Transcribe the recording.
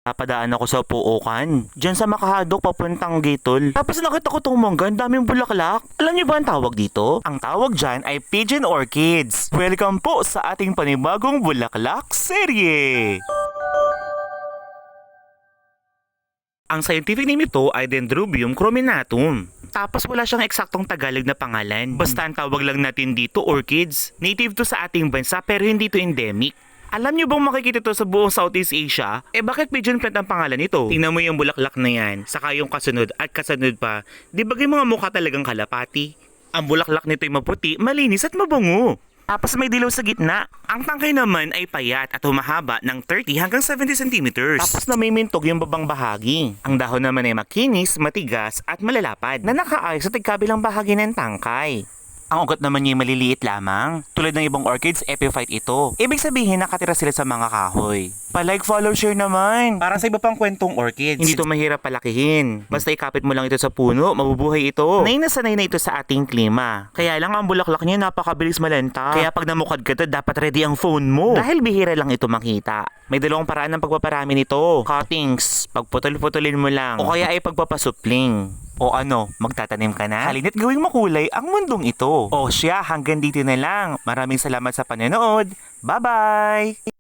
Napadaan ako sa Puukan. Diyan sa Makahadok papuntang Gitol. Tapos nakita ko tong mangga, ang daming bulaklak. Alam niyo ba ang tawag dito? Ang tawag dyan ay Pigeon Orchids. Welcome po sa ating panibagong bulaklak serye. Ang scientific name nito ay Dendrobium chrominatum. Tapos wala siyang eksaktong Tagalog na pangalan. Basta ang tawag lang natin dito orchids. Native to sa ating bansa pero hindi to endemic. Alam niyo bang makikita to sa buong Southeast Asia? Bakit pigeon plant ang pangalan nito? Tingnan mo yung bulaklak na yan, saka yung kasunod at kasunod pa. Di ba yung mga mukha talagang kalapati? Ang bulaklak nito ay maputi, malinis at mabango. Tapos may dilaw sa gitna. Ang tangkay naman ay payat at humahaba ng 30 hanggang 70 centimeters. Tapos namimintog yung babang bahagi. Ang dahon naman ay makinis, matigas at malalapad na nakaayos sa tigkabilang bahagi ng tangkay. Ang ugat naman niya maliliit lamang. Tulad ng ibang orchids, epiphyte ito. Ibig sabihin nakatira sila sa mga kahoy. Pa-like, follow, share naman. Para sa iba pang kwentong orchids. Hindi ito mahirap palakihin. Basta ikapit mo lang ito sa puno, mabubuhay ito. Sanay na ito sa ating klima. Kaya lang ang bulaklak niya napakabilis malanta. Kaya pag namukad ka to, dapat ready ang phone mo. Dahil bihira lang ito makita. May dalawang paraan ng pagpaparami nito. Cuttings, pagputol-putulin mo lang. O kaya ay pagpapasupling. O ano, magtatanim ka na? Halina't gawing makulay ang mundong ito. O siya, hanggang dito na lang. Maraming salamat sa panonood. Bye-bye!